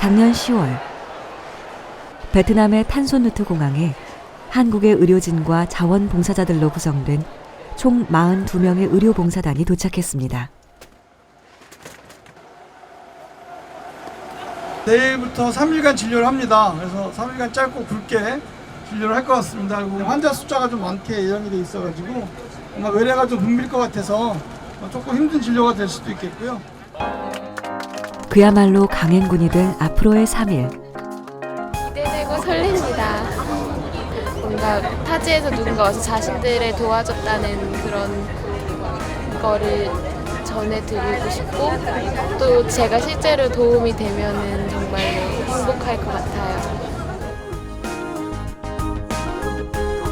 작년 10월 베트남의 탄소누트 공항에 한국의 의료진과 자원봉사자들로 구성된 총 42명의 의료봉사단이 도착했습니다. 내일부터 3일간 진료를 합니다. 그래서 3일간 짧고 굵게 진료를 할 것 같습니다. 그리고 환자 숫자가 좀 많게 예정이 돼 있어가지고 뭔가 외래가 좀 붐빌 것 같아서 조금 힘든 진료가 될 수도 있겠고요. 그야말로 강행군이 될 앞으로의 3일. 기대되고 설렙니다. 뭔가 타지에서 누군가 와서 자신들을 도와줬다는 그런 거를 전해드리고 싶고 또 제가 실제로 도움이 되면은 정말로 행복할 것 같아요.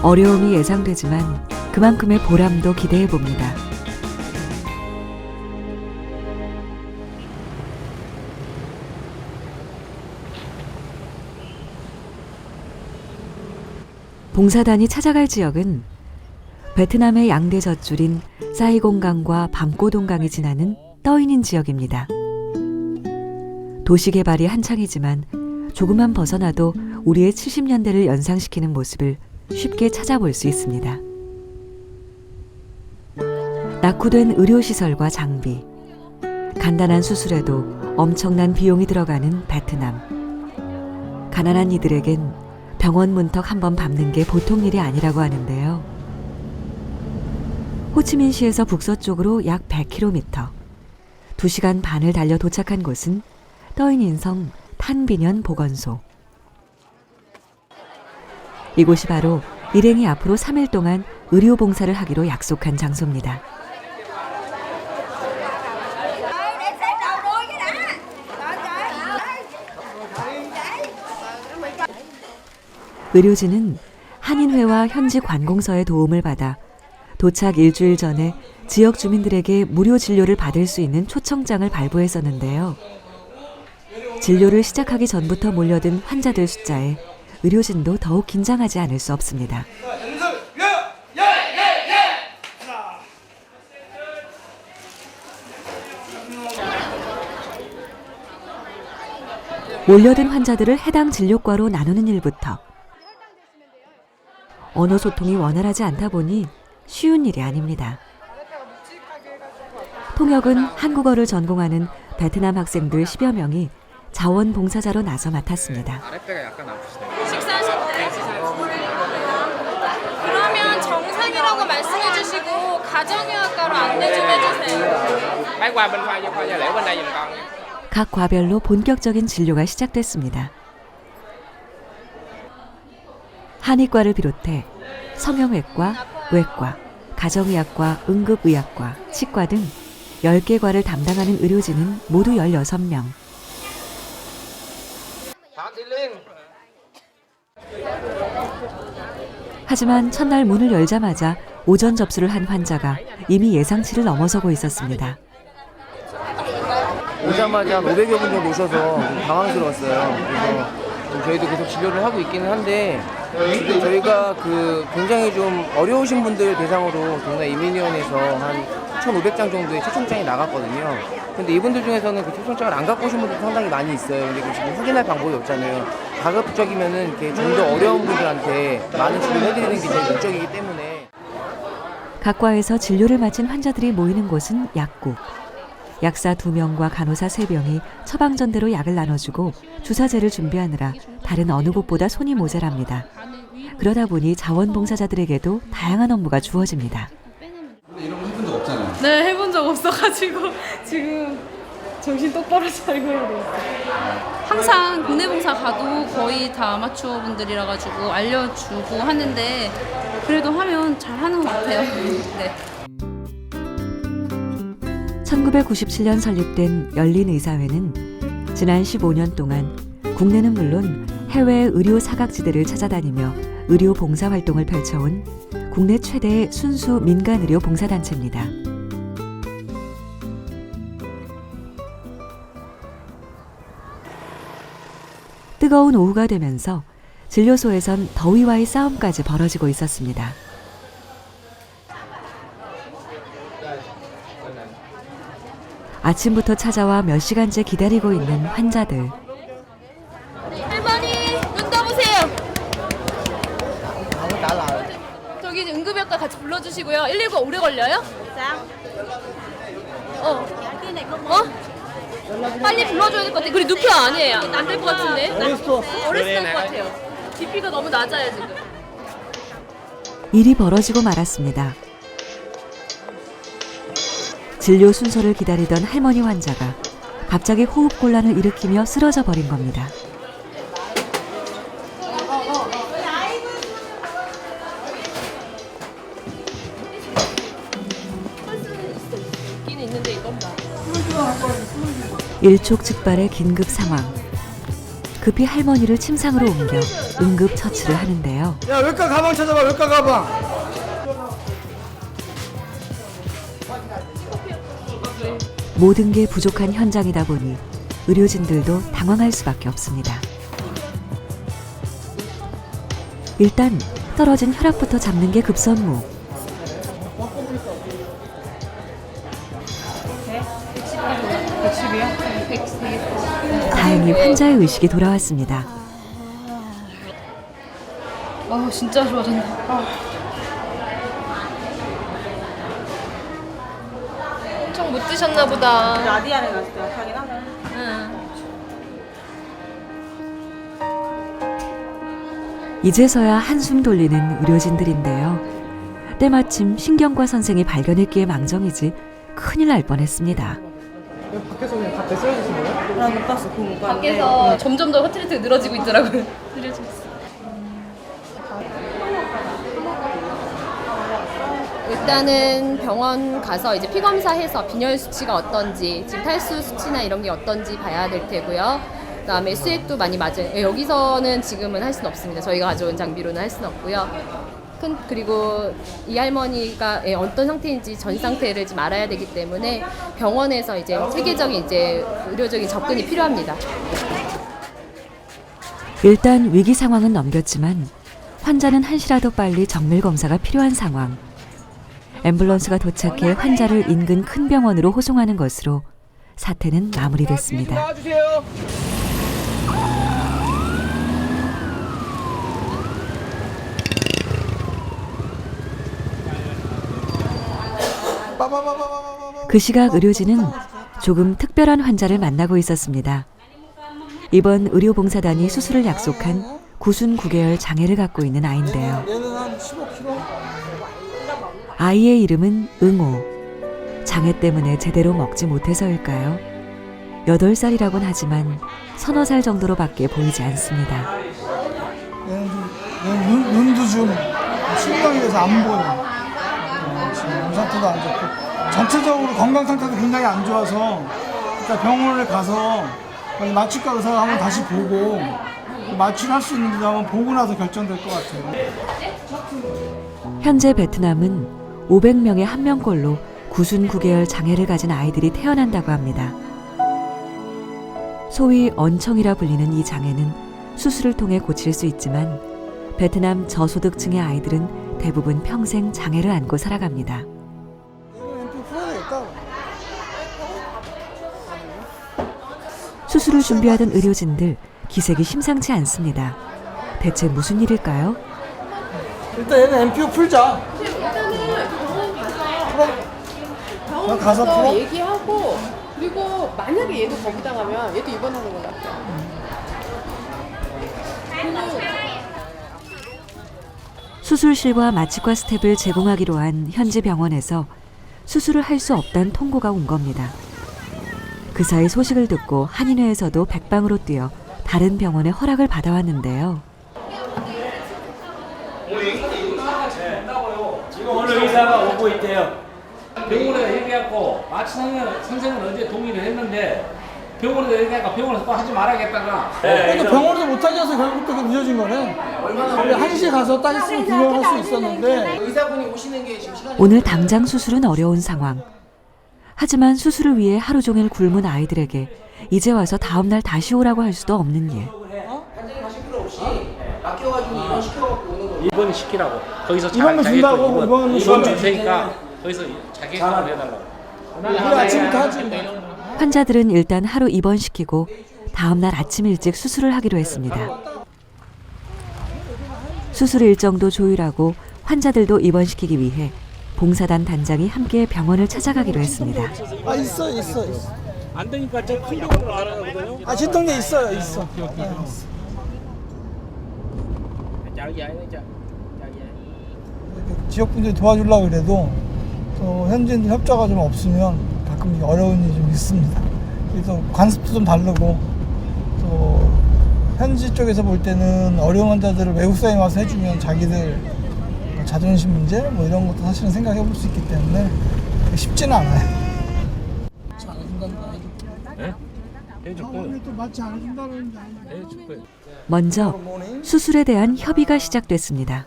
어려움이 예상되지만 그만큼의 보람도 기대해 봅니다. 봉사단이 찾아갈 지역은 베트남의 양대 젖줄인 사이공강과 밤꼬동강이 지나는 떠있는 지역입니다. 도시 개발이 한창이지만 조금만 벗어나도 우리의 70년대를 연상시키는 모습을 쉽게 찾아볼 수 있습니다. 낙후된 의료시설과 장비, 간단한 수술에도 엄청난 비용이 들어가는 베트남. 가난한 이들에겐 병원 문턱 한 번 밟는 게 보통 일이 아니라고 하는데요. 호치민시에서 북서쪽으로 약 100km, 2시간 반을 달려 도착한 곳은 떠인인성 탄비년 보건소. 이곳이 바로 일행이 앞으로 3일 동안 의료봉사를 하기로 약속한 장소입니다. 의료진은 한인회와 현지 관공서의 도움을 받아 도착 일주일 전에 지역 주민들에게 무료 진료를 받을 수 있는 초청장을 발부했었는데요. 진료를 시작하기 전부터 몰려든 환자들 숫자에 의료진도 더욱 긴장하지 않을 수 없습니다. 몰려든 환자들을 해당 진료과로 나누는 일부터. 언어 소통이 원활하지 않다 보니 쉬운 일이 아닙니다. 통역은 한국어를 전공하는 베트남 학생들 10여 명이 자원봉사자로 나서 맡았습니다. 아랫배가 약간 아프시네요. 식사하실 때 그러면 정상이라고 말씀해 주시고 가정의학과로 안내 좀 해주세요. Bác qua bên khoa gia liễu bên đây giùm con. 각 과별로 본격적인 진료가 시작됐습니다. 한의과를 비롯해 성형외과, 외과, 가정의학과, 응급의학과, 치과 등 10개 과를 담당하는 의료진은 모두 16명. 하지만 첫날 문을 열자마자 오전 접수를 한 환자가 이미 예상치를 넘어서고 있었습니다. 오자마자 한 500여 분 정도 오셔서 당황스러웠어요. 그래서 저희도 계속 진료를 하고 있기는 한데 저희가 굉장히 좀 어려우신 분들 대상으로 동네 이민위원회에서 한 1,500장 정도의 초청장이 나갔거든요. 근데 이분들 중에서는 그 초청장을 안 갖고 오신 분들도 상당히 많이 있어요. 근데 지금 확인할 방법이 없잖아요. 가급적이면은 좀 더 어려운 분들한테 많은 진료를 해드리는 게 제 목적이기 때문에. 각 과에서 진료를 마친 환자들이 모이는 곳은 약국. 약사 2명과 간호사 3명이 처방전대로 약을 나눠주고 주사제를 준비하느라 다른 어느 곳보다 손이 모자랍니다. 그러다 보니 자원봉사자들에게도 다양한 업무가 주어집니다. 근데 이런 거 해본 적 없잖아요. 네, 해본 적 없어가지고 지금 정신 똑바로 차리고 있어요. 항상 국내봉사 가도 거의 다 아마추어 분들이라 가지고 알려주고 하는데 그래도 하면 잘하는 것 같아요. 네. 1997년 설립된 열린의사회는 지난 15년 동안 국내는 물론 해외 의료 사각지대를 찾아다니며 의료 봉사 활동을 펼쳐온 국내 최대의 순수 민간의료 봉사단체입니다. 뜨거운 오후가 되면서 진료소에선 더위와의 싸움까지 벌어지고 있었습니다. 아침부터 찾아와 몇 시간째 기다리고 있는 환자들. 저기 응급의학과 같이 불러주시고요. 119 오래 걸려요? 어? 빨리 불러줘야 될 것 같아. 그리고 누표 안 해요. 안 될 것 같은데. 어렸을 것 같아요. BP가 너무 낮아요 지금. 일이 벌어지고 말았습니다. 진료 순서를 기다리던 할머니 환자가 갑자기 호흡곤란을 일으키며 쓰러져 버린 겁니다. 있긴 있는데 이건 봐. 일촉즉발의 긴급 상황. 급히 할머니를 침상으로 옮겨 응급 처치를 하는데요. 야, 외과 가방 찾아봐. 외과 가방. 모든 게 부족한 현장이다 보니 의료진들도 당황할 수밖에 없습니다. 일단 떨어진 혈압부터 잡는 게 급선무. 다행히 환자의 의식이 돌아왔습니다. 아 진짜 좋아졌네. 엄청 못 드셨나 보다. 라디안에 갔을 때 하긴 하네. 이제서야 한숨 돌리는 의료진들인데요. 때마침 신경과 선생이 발견했기에 망정이지 큰일 날 뻔했습니다. 난 못 봤어. 그거 못 봤는데. 밖에서 점점 더 허트레트가 늘어지고 있더라고요. 늘어지고 있어. 일단은 병원 가서 이제 피 검사해서 빈혈 수치가 어떤지, 지금 탈수 수치나 이런 게 어떤지 봐야 될 테고요. 그다음에 수액도 많이 맞아요. 여기서는 지금은 할 수는 없습니다. 저희가 가져온 장비로는 할 수는 없고요. 그리고 이 할머니가 어떤 상태인지 전신 상태를 지금 알아야 되기 때문에 병원에서 이제 체계적인 이제 의료적인 접근이 필요합니다. 일단 위기 상황은 넘겼지만 환자는 한시라도 빨리 정밀 검사가 필요한 상황. 앰뷸런스가 도착해 환자를 인근 큰 병원으로 호송하는 것으로 사태는 마무리됐습니다. 나와주세요. 그 시각 의료진은 조금 특별한 환자를 만나고 있었습니다. 이번 의료봉사단이 수술을 약속한 구순 9개월 장애를 갖고 있는 아이인데요. 얘는 한 15kg? 아이의 이름은 응호. 장애 때문에 제대로 먹지 못해서일까요? 8살이라곤 하지만 서너 살 정도로밖에 보이지 않습니다. 얘는 눈도 좀 실명이 돼서 안 보여. 지금 눈 상태도 안 좋고 전체적으로 건강 상태도 굉장히 안 좋아서 일단 병원을 가서 마취과 의사가 한번 다시 보고 마취를 할 수 있는지 한번 보고 나서 결정될 것 같아요. 현재 베트남은 500명의 1명꼴로 구순 9개월 장애를 가진 아이들이 태어난다고 합니다. 소위 언청이라 불리는 이 장애는 수술을 통해 고칠 수 있지만 베트남 저소득층의 아이들은 대부분 평생 장애를 안고 살아갑니다. 수술을 준비하던 의료진들 기색이 심상치 않습니다. 대체 무슨 일일까요? 일단 얘는 MPO 풀자. 병원 가서 가서 풀어? 얘기하고 그리고 만약에 얘도 거기다 가면 얘도 입원하는 건 낫죠. 수술실과 마취과 스텝을 제공하기로 한 현지 병원에서 수술을 할 수 없다는 통보가 온 겁니다. 그 사이 소식을 듣고 한인회에서도 백방으로 뛰어 다른 병원의 허락을 받아왔는데요. 지금 오늘 의사가 오고 있대요. 병원에다 얘기하고 마취 선생은 어제 동의를 했는데 병원에다 얘기하니까 병원에서 또 하지 말아야겠다가. 근데 병원에서 못하게 해서 결국 또 늦어진 거네. 원래 1시에 가서 딱 있으면 구경할 수 있었는데 의사분이 오시는 게 지금 시간이 오늘 당장 수술은 어려운 상황. 하지만 수술을 위해 하루 종일 굶은 아이들에게 이제 와서 다음 날 다시 오라고 할 수도 없는 일. 환자님 하실 필요 없이 맡겨가지고 입원 시켜갖고 오는 거. 입원 시키라고. 거기서 입원을 준다고? 입원을 입원 줄 준다고? 테니까 거기서 자기가 해달라고. 우리 아침부터 하지. 환자들은 일단 하루 입원시키고 다음 날 아침 일찍 수술을 하기로 했습니다. 수술 일정도 조율하고 환자들도 입원시키기 위해 봉사단 단장이 함께 병원을 찾아가기로 했습니다. 아 있어. 안 되니까 저 큰 병원으로 알아가거든요. 아 진통제 있어요. 네. Chào vậy đó chào. Chào vậy. 지역분들이 도와주려고 그래도 또 현지인들 협조가 좀 없으면 가끔 어려운 일이 좀 있습니다. 그래서 관습도 좀 다르고 또 현지 쪽에서 볼 때는 어려운 환자들을 외국 사람이 와서 해주면 자기들 자존심 문제 뭐 이런 것도 사실은 생각해 볼 수 있기 때문에 쉽지는 않아요. 해줄 거예요. 또 맞지 않아준다는 해줄 거예요. 먼저 수술에 대한 협의가 시작됐습니다.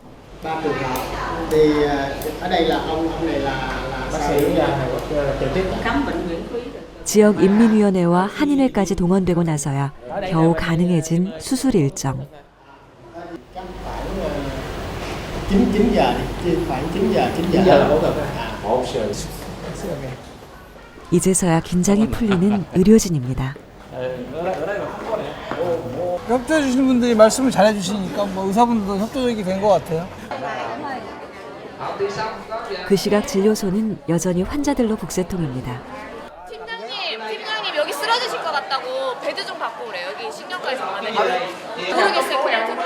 지역 인민위원회와 한인회까지 동원되고 나서야 겨우 가능해진 수술 일정. 이제서야 긴장이 풀리는 의료진입니다. 협조해 주시는 분들이 말씀을 잘해 주시니까 뭐 의사분들도 협조적이 된 것 같아요. 그 시각 진료소는 여전히 환자들로 북새통입니다. 팀장님 여기 쓰러지실 것 같다고 베드 좀 받고 그래요. 여기 신경과에 정하는 모르겠어요. 그냥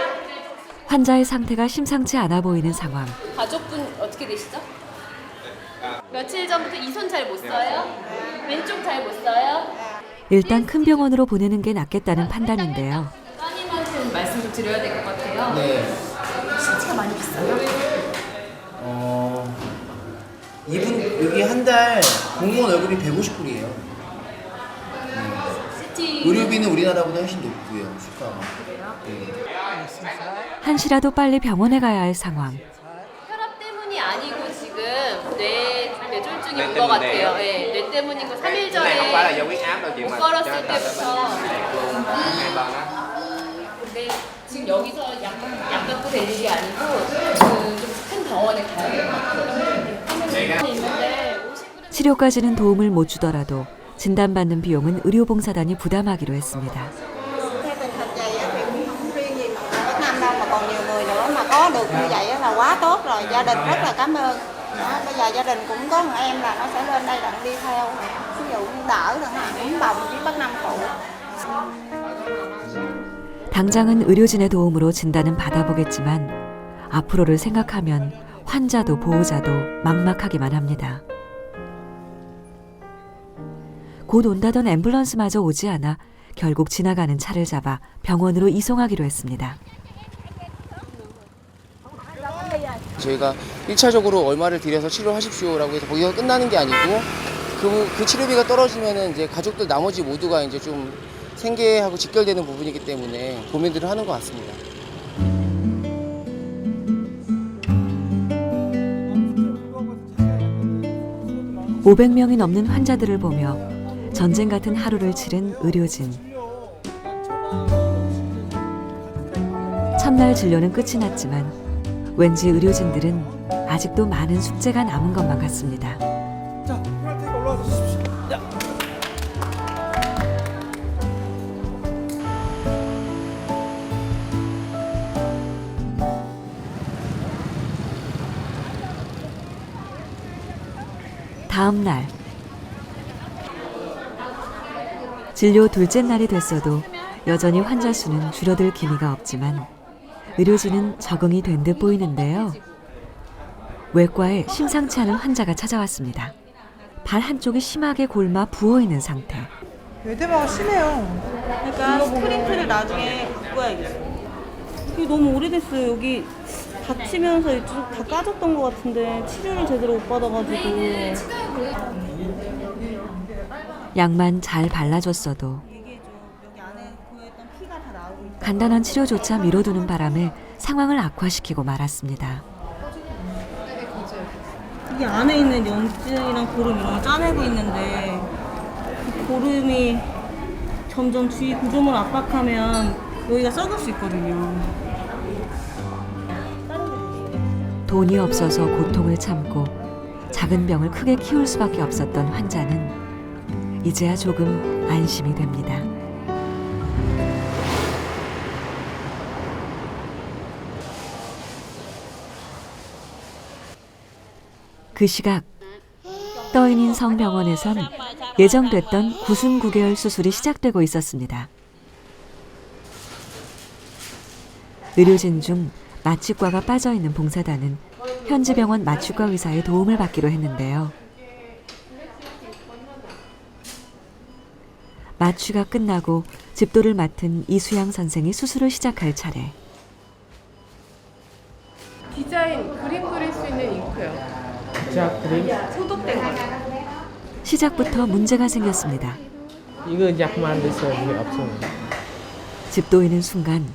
환자의 상태가 심상치 않아 보이는 상황. 가족분 어떻게 되시죠? 며칠 전부터 이 손 잘 못 써요? 왼쪽 잘 못 써요? 일단 큰 병원으로 보내는 게 낫겠다는 판단인데요. 따님한테 말씀 좀 드려야 될 것 같아요. 네. 수치가 많이 비싸요? 이분 여기 한 달 공무원 월급이 150불이에요. 의료비는 우리나라보다 훨씬 높고요. 수가가. 한시라도 빨리 병원에 가야 할 상황. 혈압 때문이 아니고 지금 뇌졸중이 온 것 같아요. 네, 뇌 때문인 거 3일 Cái này không phải là 전에 do huyết áp đâu chị 못 mà 걸었을 cho 때부터 ngày lần á. 근데 지금 여기서 약 갖고 될 일이 아니고 좀 큰 병원에 가야 돼요. 하면 있는데 치료까지는 도움을 못 주더라도 진단받는 비용은 의료봉사단이 부담하기로 했습니다. Theo tình hình vậy á thì cũng không riêng gì Việt Nam đâu mà còn nhiều người nữa mà có được như vậy á là quá tốt rồi. Gia đình rất là cảm ơn. Đó, bây giờ gia đình cũng có một em là nó sẽ lên đây đặng đi theo. Ví dụ như đỡ thằng nào cũng bồng với bác Năm phụ. 당장은 의료진의 도움으로 진단은 받아보겠지만 앞으로를 생각하면 환자도 보호자도 막막하기만 합니다. 곧 온다던 앰뷸런스마저 오지 않아 결국 지나가는 차를 잡아 병원으로 이송하기로 했습니다. 저희가 1차적으로 얼마를 들여서 치료하십시오라고 해서 거기가 끝나는 게 아니고 그 치료비가 떨어지면은 이제 가족들 나머지 모두가 이제 좀 생계하고 직결되는 부분이기 때문에 고민들을 하는 것 같습니다. (500명이) 넘는 환자들을 보며 전쟁 같은 하루를 치른 의료진. 첫날 진료는 끝이 났지만 왠지 의료진들은 아직도 많은 숙제가 남은 것만 같습니다. 자, 그한테 올라와서 주십시오. 야. 다음 날 진료 둘째 날이 됐어도 여전히 환자 수는 줄어들 기미가 없지만 의료진은 적응이 된 듯 보이는데요. 외과에 심상치 않은 환자가 찾아왔습니다. 발 한쪽이 심하게 골마 부어있는 상태. 뇌대마가 심해요. 그러니까 스프린트를 나중에 바꿔야겠어. 이게 너무 오래됐어요. 여기 다치면서 이쪽 다 까졌던 것 같은데 치료를 제대로 못 받아가지고. 약만 잘 발라줬어도 간단한 치료조차 미뤄두는 바람에 상황을 악화시키고 말았습니다. 이 안에 있는 염증이랑 고름 이런 거 짜내고 있는데 그 고름이 점점 주위 구조물 압박하면 여기가 썩을 수 있거든요. 돈이 없어서 고통을 참고 작은 병을 크게 키울 수밖에 없었던 환자는 이제야 조금 안심이 됩니다. 그 시각 떠있는 성병원에선 예정됐던 구순 9개월 수술이 시작되고 있었습니다. 의료진 중 마취과가 빠져있는 봉사단은 현지 병원 마취과 의사의 도움을 받기로 했는데요. 마취가 끝나고 집도를 맡은 이수양 선생이 수술을 시작할 차례. 디자인, 그림 그릴 수 있는 잉크요. 자, 그림. 소독된 거. 시작부터 문제가 생겼습니다. 이거 약만 됐어요. 이게 없습니다. 집도이는 순간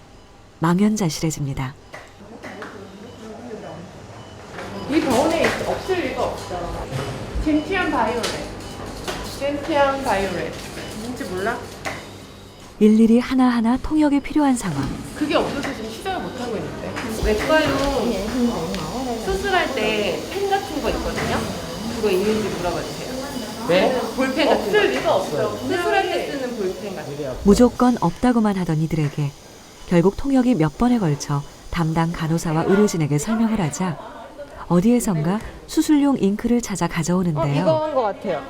망연자실해집니다. 이 병원에 없을 리가 없어. 젠티안 바이오렛. 젠티안 바이오렛. 뭔지 몰라? 일일이 하나하나 통역이 필요한 상황. 그게 없어서 지금 시작을 못 하고 있는데. 외과로 수술할 때 펜 같은 거 있거든요. 그거 있는지 물어봐 주세요. 네? 볼펜 같은 거. 없을 리가 없어요. 수술할 때 쓰는 볼펜 같은 거. 무조건 없다고만 하던 이들에게 결국 통역이 몇 번에 걸쳐 담당 간호사와 의료진에게 설명을 하자 어디에선가 수술용 잉크를 찾아 가져오는데요. 이거 한 거 같아요.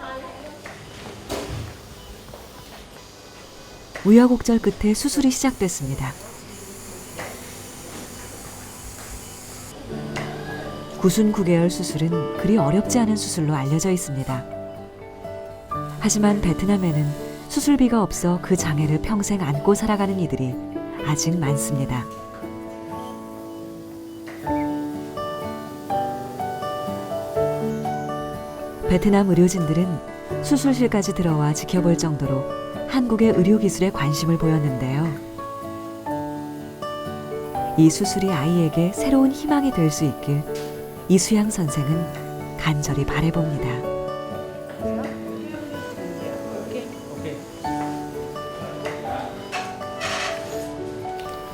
우여곡절 끝에 수술이 시작됐습니다. 구순 9개월 수술은 그리 어렵지 않은 수술로 알려져 있습니다. 하지만 베트남에는 수술비가 없어 그 장애를 평생 안고 살아가는 이들이 아직 많습니다. 베트남 의료진들은 수술실까지 들어와 지켜볼 정도로 한국의 의료기술에 관심을 보였는데요. 이 수술이 아이에게 새로운 희망이 될 수 있길 이수양 선생은 간절히 바라봅니다. 오케이.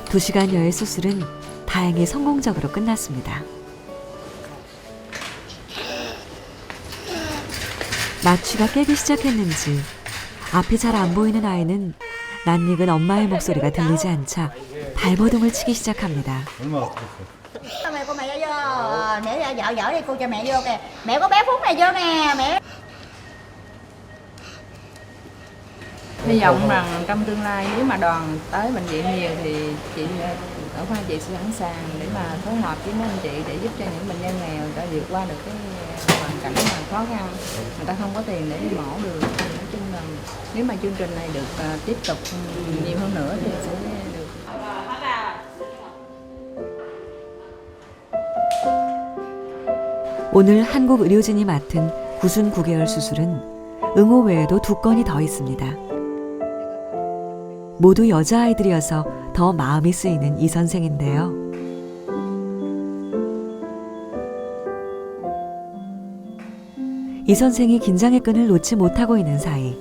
2시간여의 수술은 다행히 성공적으로 끝났습니다. 마취가 깨기 시작했는지 앞이 잘 안 보이는 아이는 낯익은 엄마의 목소리가 들리지 않자 발버둥을 치기 시작합니다. 얼마나 아팠어요? Mẹ cô mẹ vô, để dạo dạo đi cô cho mẹ vô kìa. Mẹ có bé Phúc này vô nè, mẹ. Hy vọng rằng trong tương lai nếu mà đoàn tới bệnh viện nhiều thì chị ở khoa chị sẽ sẵn sàng để mà phối hợp với mấy anh chị để giúp cho những bệnh nhân nghèo người ta vượt qua được cái hoàn cảnh mà khó khăn, người ta không có tiền để đi mổ được. Nói chung là nếu mà chương trình này được tiếp tục nhiều hơn nữa thì sẽ được. 오늘 한국 의료진이 맡은 구순 9개월 수술은 응호 외에도 2건이 더 있습니다. 모두 여자아이들이어서 더 마음이 쓰이는 이 선생인데요. 이 선생이 긴장의 끈을 놓지 못하고 있는 사이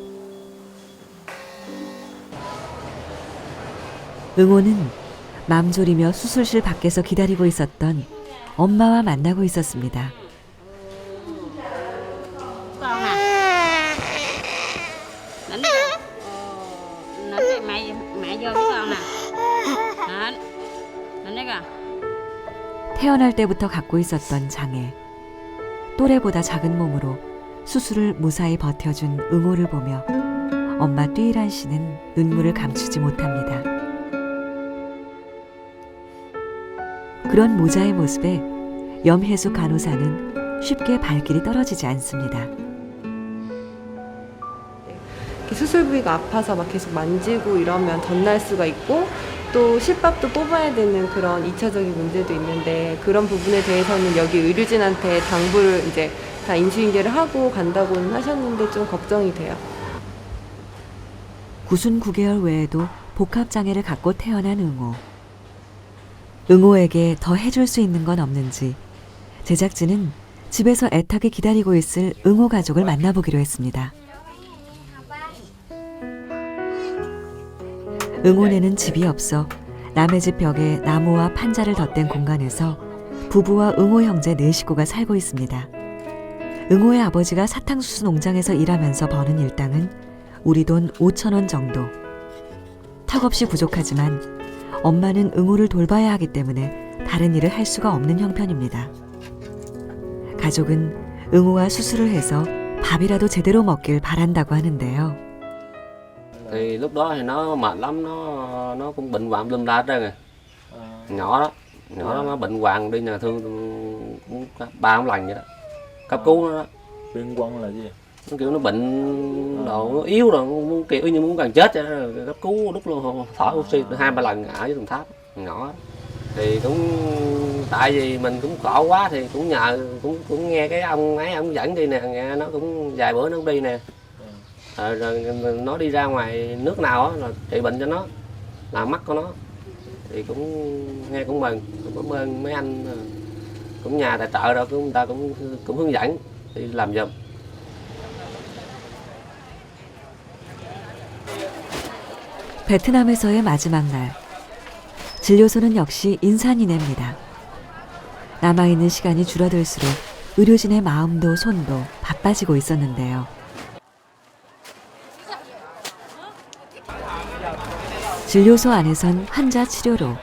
응호는 맘졸이며 수술실 밖에서 기다리고 있었던 엄마와 만나고 있었습니다. 태어날 때부터 갖고 있었던 장애, 또래보다 작은 몸으로 수술을 무사히 버텨준 응호를 보며 엄마 뚜일한 씨는 눈물을 감추지 못합니다. 그런 모자의 모습에 염혜숙 간호사는 쉽게 발길이 떨어지지 않습니다. 수술 부위가 아파서 막 계속 만지고 이러면 덧날 수가 있고 또 실밥도 뽑아야 되는 그런 2차적인 문제도 있는데 그런 부분에 대해서는 여기 의료진한테 당부를 이제 다 인수인계를 하고 간다고는 하셨는데 좀 걱정이 돼요. 구순 9개월 외에도 복합장애를 갖고 태어난 응호. 응호에게 더 해줄 수 있는 건 없는지 제작진은 집에서 애타게 기다리고 있을 응호 가족을 만나보기로 했습니다. 응호네는 집이 없어 남의 집 벽에 나무와 판자를 덧댄 공간에서 부부와 응호 형제 4식구가 살고 있습니다. 응호의 아버지가 사탕수수 농장에서 일하면서 버는 일당은 우리 돈 5,000원 정도. 턱없이 부족하지만 엄마는 응호를 돌봐야 하기 때문에 다른 일을 할 수가 없는 형편입니다. 가족은 응우와 수술을 해서 밥이라도 제대로 먹길 바란다고 하는데요. Thì lúc đó thì nó mệt lắm, nó cũng bệnh hoạn lum la hết trơn rồi. Nhỏ đó nó bệnh hoạn đi nhà thương cũng 3 lần vậy đó. Cấp cứu nó đó. Bệnh hoạn là gì? Nó kiểu nó bệnh đồ nó yếu rồi, muốn kiểu như muốn gần chết vậy đó. Cấp cứu lúc luôn thở oxy 2-3 lần ở dưới tầng tháp nhỏ. Thì cũng tại vì mình cũng khổ quá thì cũng nhờ cũng nghe cái ông ấy ông dẫn đi nè, nghe nó cũng vài bữa nó cũng đi nè. Rồi nó đi ra ngoài nước nào á là trị bệnh cho nó, làm mắt của nó thì cũng nghe cũng mừng, cảm ơn mấy anh cũng nhà tài trợ rồi người ta cũng hướng dẫn đi làm giùm. 베트남에서의 마지막 날, 진료소는 역시 인산인해입니다. 남아있는 시간이 줄어들수록 의료진의 마음도 손도 바빠지고 있었는데요. 진료소 안에선 환자 치료로,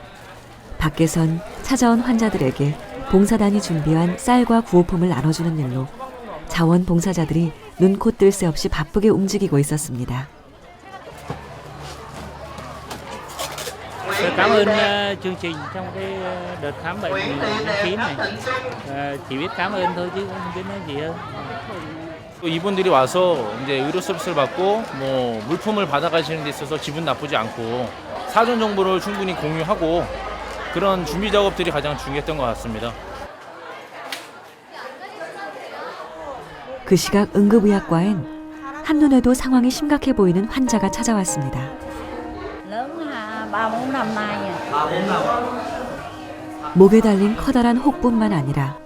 밖에선 찾아온 환자들에게 봉사단이 준비한 쌀과 구호품을 나눠주는 일로 자원봉사자들이 눈코 뜰 새 없이 바쁘게 움직이고 있었습니다. Cảm ơn chương trình trong cái đợt khám bệnh miễn phí này. Chỉ biết cảm ơn thôi chứ không biết nói gì hơn. 또 이분들이 와서 이제 의료 서비스를 받고 뭐 물품을 받아가시는 데 있어서 기분 나쁘지 않고 사전 정보를 충분히 공유하고 그런 준비 작업들이 가장 중요했던 것 같습니다. 그 시각 응급의학과엔 한눈에도 상황이 심각해 보이는 환자가 찾아왔습니다. Lớn 3-4 năm nay rồi. 목에 달린 커다란 혹뿐만 아니라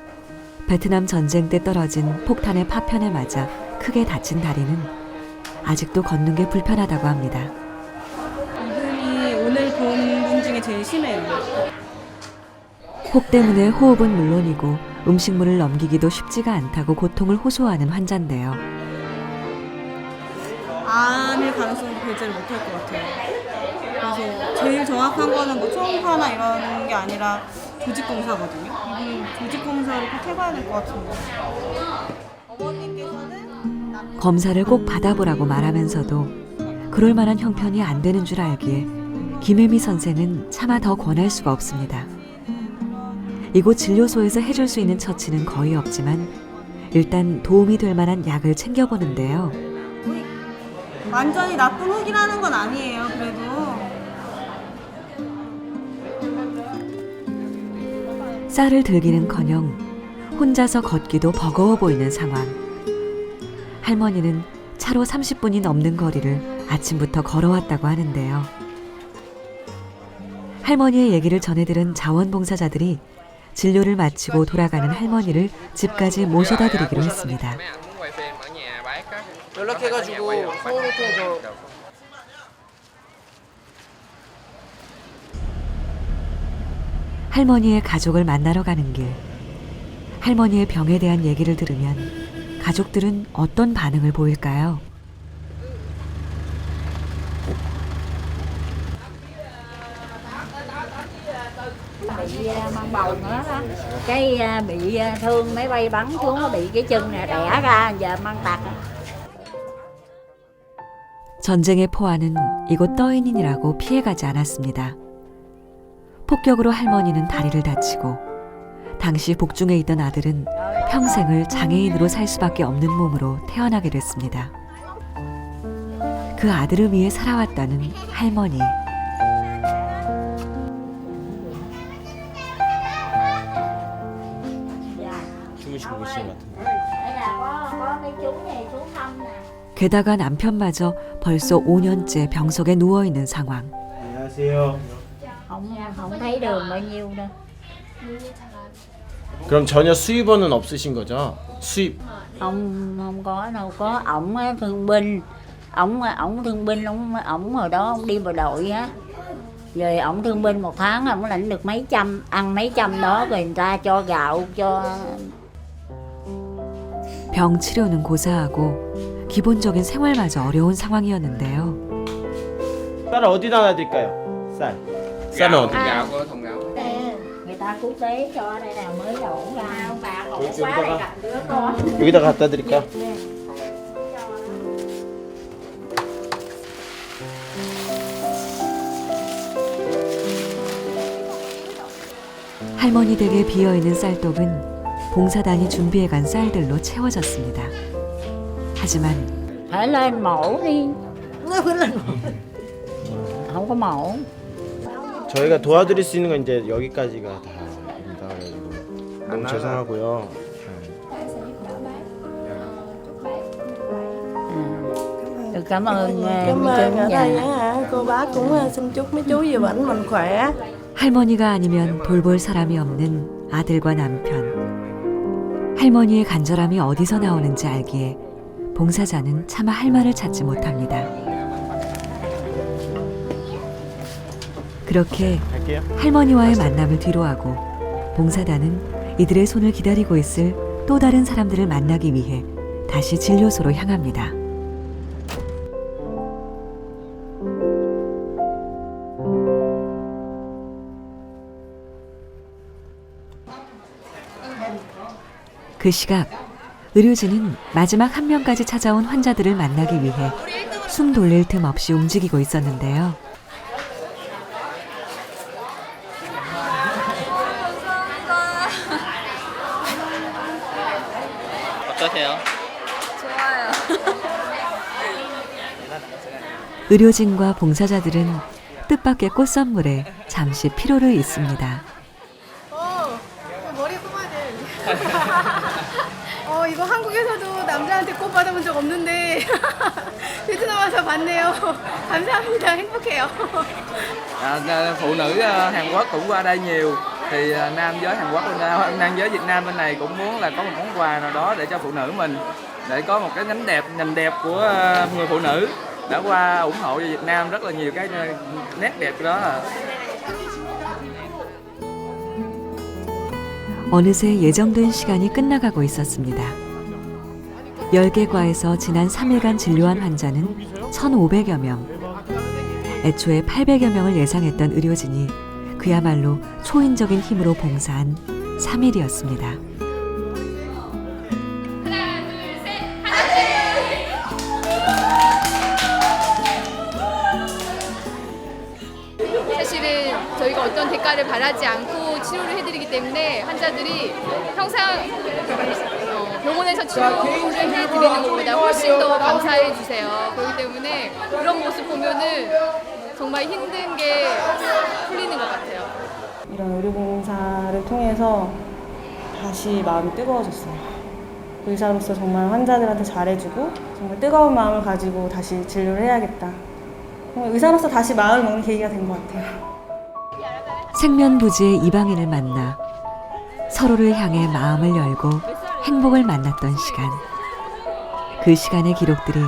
베트남 전쟁 때 떨어진 폭탄의 파편에 맞아 크게 다친 다리는 아직도 걷는 게 불편하다고 합니다. 이분이 오늘 본 분 중에 제일 심해요. 혹 때문에 호흡은 물론이고 음식물을 넘기기도 쉽지가 않다고 고통을 호소하는 환자인데요. 암일 가능성도 배제를 못할 것 같아요. 그래서 제일 정확한 거는 뭐 초음파나 이런 게 아니라 조직검사거든요. 조직검사를 꼭 해봐야 될 것 같은데. 어머님께서는 검사를 꼭 받아보라고 말하면서도 그럴 만한 형편이 안 되는 줄 알기에 김혜미 선생은 차마 더 권할 수가 없습니다. 이곳 진료소에서 해줄 수 있는 처치는 거의 없지만 일단 도움이 될 만한 약을 챙겨보는데요. 완전히 나쁜 혹이라는 건 아니에요. 그래도 쌀을 들기는커녕 혼자서 걷기도 버거워 보이는 상황. 할머니는 차로 30분이 넘는 거리를 아침부터 걸어왔다고 하는데요. 할머니의 얘기를 전해들은 자원봉사자들이 진료를 마치고 돌아가는 할머니를 집까지 모셔다 드리기로 했습니다. 연락해가지고 서울호텔에서 할머니의 가족을 만나러 가는 길. 할머니의 병에 대한 얘기를 들으면 가족들은 어떤 반응을 보일까요? Bị mang bầu nữa đó, cái bị thương máy bay bắn xuống, nó bị cái chân này đẻ ra, giờ mang tật. 전쟁의 포화는 이곳 떠인인이라고 피해가지 않았습니다. 폭격으로 할머니는 다리를 다치고 당시 복중에 있던 아들은 평생을 장애인으로 살 수밖에 없는 몸으로 태어나게 됐습니다. 그 아들을 위해 살아왔다는 할머니. 주무시고 계시는 것 같은데. có mấy chú này xuống thăm nè. 게다가 남편마저 벌써 5년째 병석에 누워있는 상황. 안녕하세요. Không thấy đường bao nhiêu đâu. 그럼 전혀 수입원은 없으신 거죠? 수입. Không có đâu, có ổng á, thương binh. Ổng thương binh, ổng hồi đó ổng đi bộ đội á. Rồi ổng thương binh một tháng ổng lãnh được mấy trăm, ăn mấy trăm đó rồi người ta cho gạo cho. 병 치료는 고사하고 기본적인 생활마저 어려운 상황이었는데요. 쌀 어디다 놔드릴까요? 쌀. 쌀은 어디? gạo của thùng gạo. Người ta quốc tế cho đây là mới đổ ra, ông bà 여기다가 갖다 드릴까? 할머니 댁에 비어있는 쌀독은 봉사단이 준비해간 쌀들로 채워졌습니다. 하지만 Phải lên mổ đi. Không có mổ. 저희가 도와드릴 수 있는 건 이제 여기까지가 다입니다. 그래가지고 너무 죄송하고요. Được, cảm ơn Cảm ơn ở đây á, cô bác cũng xin chúc mấy chú về bệnh mình khỏe. 할머니가 아니면 돌볼 사람이 없는 아들과 남편. 할머니의 간절함이 어디서 나오는지 알기에 봉사자는 차마 할 말을 찾지 못합니다. 그렇게 할머니와의 만남을 뒤로하고 봉사단은 이들의 손을 기다리고 있을 또 다른 사람들을 만나기 위해 다시 진료소로 향합니다. 그 시각 의료진은 마지막 한 명까지 찾아온 환자들을 만나기 위해 숨 돌릴 틈 없이 움직이고 있었는데요. 어떠세요? 좋아요. 의료진과 봉사자들은 뜻밖의 꽃선물에 잠시 피로를 잊습니다. 머리 뽑아야 돼. 이거 한국에서도 남자한테 꽃 받아본 적 없는데 베트남 와서 봤네요. 감사합니다. 행복해요. Phụ nữ Hàn Quốc cũng qua đây nhiều, thì nam giới Hàn Quốc nam giới Việt Nam bên này cũng muốn là có một món quà nào đó để cho phụ nữ mình, để có một cái nành đẹp của người phụ nữ đã qua ủng hộ cho Việt Nam rất là nhiều cái nét đẹp đó. 어느새 예정된 시간이 끝나가고 있었습니다. 10개 과에서 지난 3일간 진료한 환자는 1,500여 명. 애초에 800여 명을 예상했던 의료진이 그야말로 초인적인 힘으로 봉사한 3일이었습니다. 사실은 저희가 어떤 대가를 바라지 않고 치료를 해드리기 때문에 환자들이 항상 병원에서 치료를 해드리는 것보다 훨씬 더 감사해 주세요. 그렇기 때문에 그런 모습 보면은 정말 힘든 게 풀리는 것 같아요. 이런 의료봉사를 통해서 다시 마음이 뜨거워졌어요. 의사로서 정말 환자들한테 잘해주고 정말 뜨거운 마음을 가지고 다시 진료를 해야겠다. 정말 의사로서 다시 마음을 먹는 계기가 된 것 같아요. 생면부지의 이방인을 만나 서로를 향해 마음을 열고 행복을 만났던 시간. 그 시간의 기록들이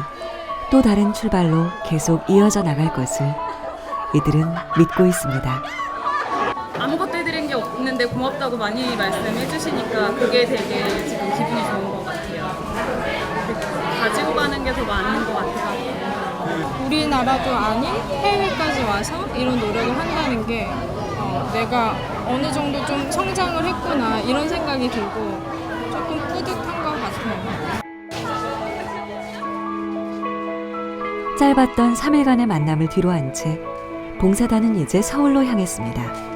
또 다른 출발로 계속 이어져 나갈 것을 이들은 믿고 있습니다. 아무것도 해드린 게 없는데 고맙다고 많이 말씀해 주시니까 그게 되게 지금 기분이 좋은 것 같아요. 가지고 가는 게 더 많은 것 같아요. 우리나라도 아닌 해외까지 와서 이런 노력을 한다는 게 내가 어느 정도 좀 성장을 했구나 이런 생각이 들고 조금 뿌듯한 것 같아요. 짧았던 3일간의 만남을 뒤로한 채 봉사단은 이제 서울로 향했습니다.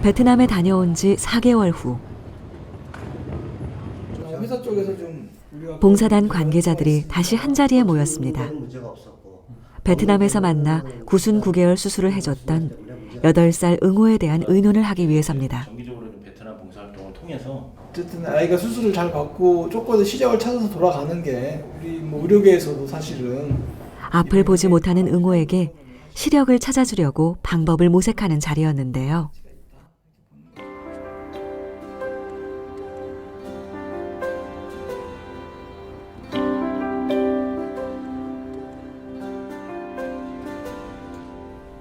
베트남에 다녀온 지 4개월 후 회사 쪽에서 좀 봉사단 관계자들이 다시 한자리에 모였습니다. 베트남에서 만나 구순 9개월 수술을 해줬던 8살 응호에 대한 의논을 하기 위해서입니다. 정기적으로 좀 베트남 봉사활동을 통해서 어쨌든 아이가 수술을 잘 받고 조금 더 시작을 찾아서 돌아가는 게 우리 의료계에서도 사실은 앞을 보지 못하는 응호에게 시력을 찾아주려고 방법을 모색하는 자리였는데요.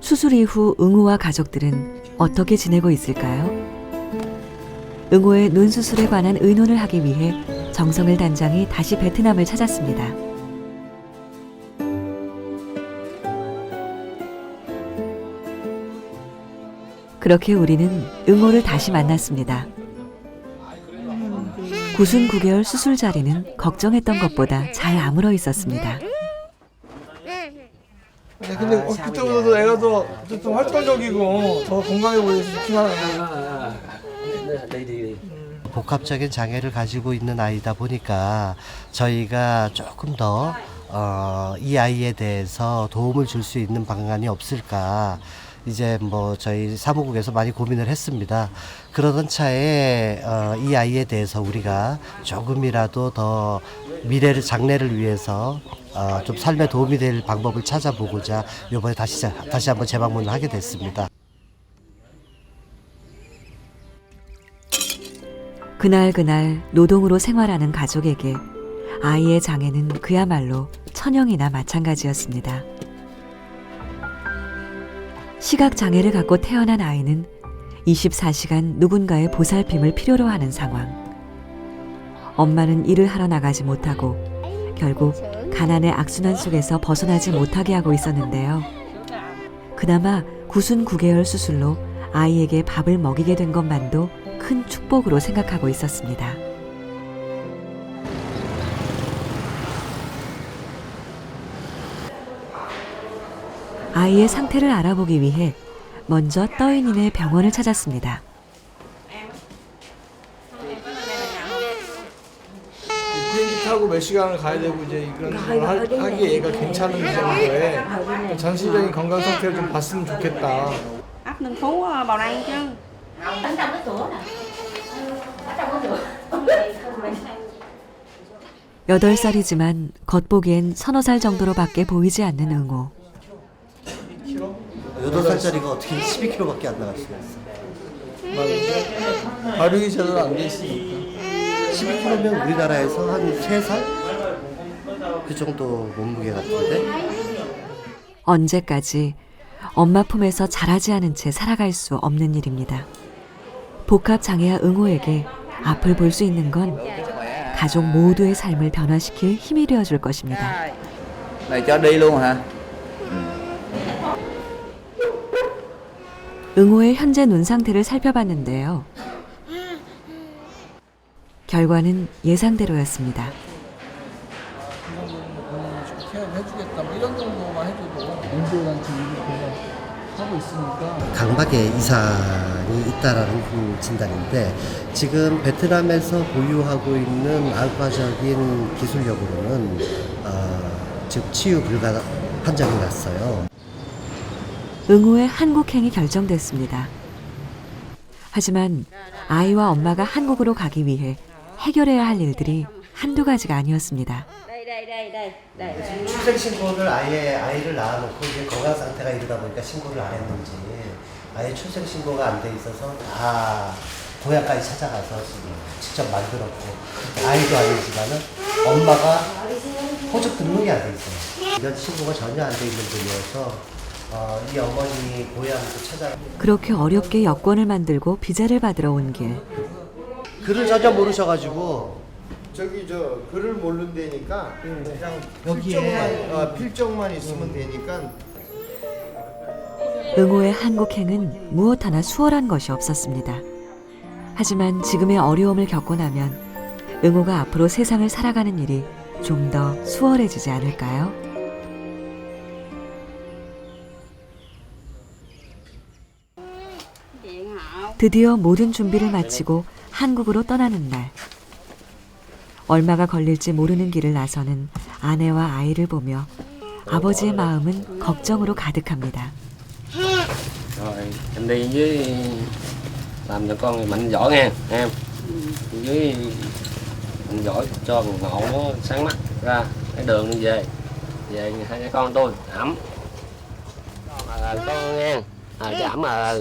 수술 이후 응호와 가족들은 어떻게 지내고 있을까요? 응호의 눈 수술에 관한 의논을 하기 위해 정성일 단장이 다시 베트남을 찾았습니다. 그렇게 우리는 응호를 다시 만났습니다. 구순 9개월 수술 자리는 걱정했던 것보다 잘 아물어 있었습니다. 네, 근데 그때보다도 애가 더 어쨌든 활동적이고 더 건강해 보여서 좋긴 하네요. 복합적인 장애를 가지고 있는 아이다 보니까 저희가 조금 더 이 아이에 대해서 도움을 줄 수 있는 방안이 없을까 이제 뭐 저희 사무국에서 많이 고민을 했습니다. 그러던 차에 이 아이에 대해서 우리가 조금이라도 더 미래를 장래를 위해서 좀 삶에 도움이 될 방법을 찾아보고자 이번에 다시 한번 재방문을 하게 됐습니다. 그날 노동으로 생활하는 가족에게 아이의 장애는 그야말로 천형이나 마찬가지였습니다. 시각장애를 갖고 태어난 아이는 24시간 누군가의 보살핌을 필요로 하는 상황. 엄마는 일을 하러 나가지 못하고 결국 가난의 악순환 속에서 벗어나지 못하게 하고 있었는데요. 그나마 구순 9개월 수술로 아이에게 밥을 먹이게 된 것만도 큰 축복으로 생각하고 있었습니다. 아이의 상태를 알아보기 위해 먼저 떠인이네 병원을 찾았습니다. 비행기 타고 몇 시간을 가야 되고 이제 이런 걸 하기에 얘가 괜찮은 정도에 전체적인 건강 상태를 좀 봤으면 좋겠다. áp ninh phú bào đăng chứ. Ở trong cái cửa nè. Ở trong cái cửa. 8살이지만 겉보기엔 서너 살 정도로밖에 보이지 않는 응호. 8살짜리가 어떻게 12kg밖에 안 나갈 수가 있어? 발육이 제대로 안 돼 있으니까. 12kg면 우리나라에서 한 3살? 그 정도 몸무게 같은데? 언제까지 엄마 품에서 자라지 않은 채 살아갈 수 없는 일입니다. 복합장애아 응호에게 앞을 볼 수 있는 건 가족 모두의 삶을 변화시킬 힘이 되어줄 것입니다. Này cho đi luôn hả? 응호의 현재 눈 상태를 살펴봤는데요. 결과는 예상대로였습니다. 케어를 해주겠다. 뭐 이런 정도만 해줘도 인조단체 이렇게 하고 있으니까. 각막에 이상이 있다라는 진단인데 지금 베트남에서 보유하고 있는 알파적인 기술력으로는 즉 치유 불가 판정이 났어요. 응호의 한국행이 결정됐습니다. 하지만 아이와 엄마가 한국으로 가기 위해 해결해야 할 일들이 한두 가지가 아니었습니다. 출생 신고를 아이를 낳아놓고 이제 건강 상태가 이르다 보니까 신고를 안 했는지 아예 출생 신고가 안 돼 있어서 다 고향까지 찾아가서 지금 직접 만들었고 아이도 아니지만은 엄마가 호적 등록이 안 돼 있어요. 이런 신고가 전혀 안 돼 있는 분이어서 이 어머니 고향도 찾아. 그렇게 어렵게 여권을 만들고 비자를 받으러 온 길. 글을 전혀 모르셔가지고 저기 저 글을 모른다니까 그냥 필적만 있으면 되니까. 응호의 한국행은 무엇 하나 수월한 것이 없었습니다. 하지만 지금의 어려움을 겪고 나면 응호가 앞으로 세상을 살아가는 일이 좀 더 수월해지지 않을까요? 드디어 모든 준비를 마치고 한국으로 떠나는 날. 얼마가 걸릴지 모르는 길을 나서는 아내와 아이를 보며 아버지의 마음은 걱정으로 가득합니다. Rồi em đi với làm cho con mạnh giỏi nghe em, với mạnh giỏi cho ngộ nó sáng mắt ra cái đường đi về hai cha con tôi ẩm con nghe cái ẩm là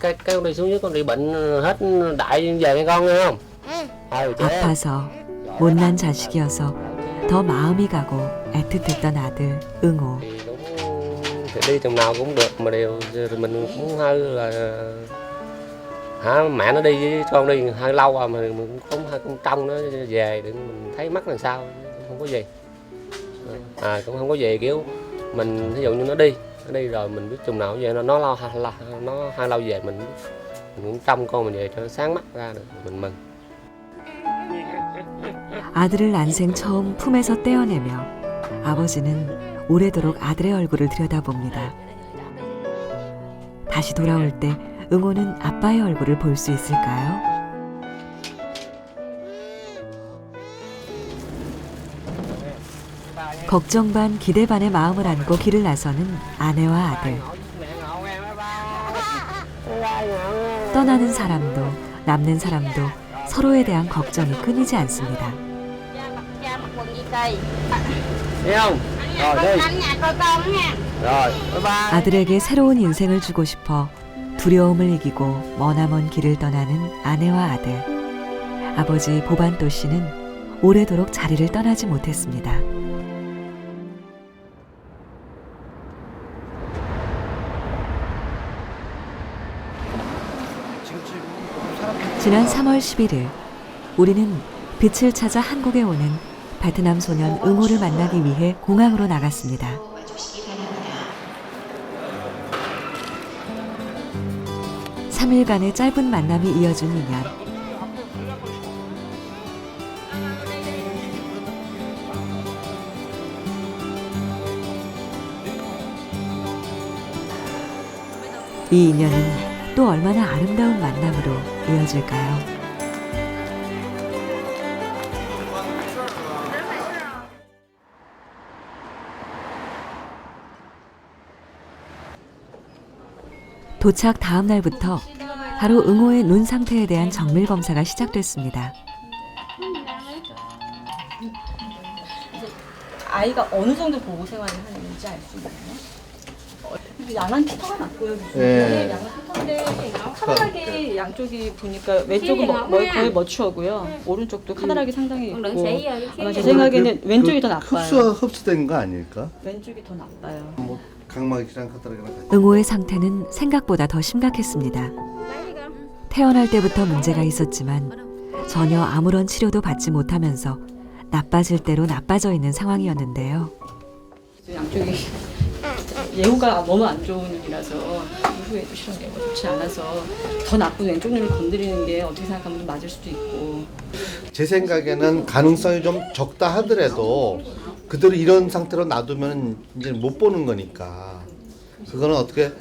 cái con đi xuống dưới con bị bệnh hết đại về nghe con nghe không? 아파서 못난 자식이어서 더 마음이 가고 애틋했던 아들 응호. Thì đi chừng nào cũng được mà điều mình cũng hơi là mẹ nó đi với con đi hơi lâu rồi mà mình cũng hơi cũng trông nó về để mình thấy mắt làm sao không có gì cũng không có gì kiểu mình ví dụ như nó đi ở đây rồi mình biết chừng nào về nó lâu về mình cũng trông con mình về cho nó sáng mắt ra được mình mừng. 아들을 난생 처음 품에서 떼어내며 아버지는 오래도록 아들의 얼굴을 들여다봅니다. 다시 돌아올 때 응호는 아빠의 얼굴을 볼 수 있을까요? 걱정 반 기대 반의 마음을 안고 길을 나서는 아내와 아들. 떠나는 사람도 남는 사람도 서로에 대한 걱정이 끊이지 않습니다. 아들에게 새로운 인생을 주고 싶어 두려움을 이기고 머나먼 길을 떠나는 아내와 아들. 아버지 보반또 씨는 오래도록 자리를 떠나지 못했습니다. 지난 3월 11일 우리는 빛을 찾아 한국에 오는 베트남 소년 응호를 만나기 위해 공항으로 나갔습니다. (3일간의) 짧은 만남이 이어준 인연. 이 인연은 또 얼마나 아름다운 만남으로 이어질까요? 도착 다음 날부터 바로 응호의 눈 상태에 대한 정밀 검사가 시작됐습니다. 아이가 어느 정도 보호 생활을 하는지 알 수 있나요? 양한 피터가 났고요. 네. 양한 피터인데 카다락이 양쪽이 보니까 왼쪽은 거의 머추어고요. 오른쪽도 카다락이 상당히 있고 아마 제 생각에는 왼쪽이 더 나빠요. 흡수된 거 아닐까? 왼쪽이 더 나빠요. 뭐 각막이랑 카타락이랑 같이. 응호의 상태는 생각보다 더 심각했습니다. 태어날 때부터 문제가 있었지만 전혀 아무런 치료도 받지 못하면서 나빠질 대로 나빠져 있는 상황이었는데요. 양쪽이 예후가 너무 안 좋은 일이라서 이후에 주시는 게 좋지 않아서 더 나쁜 왼쪽 눈을 건드리는 게 어떻게 생각하면 좀 맞을 수도 있고. 제 생각에는 가능성이 좀 적다 하더라도 그대로 이런 상태로 놔두면 이제 못 보는 거니까 그거는 어떻게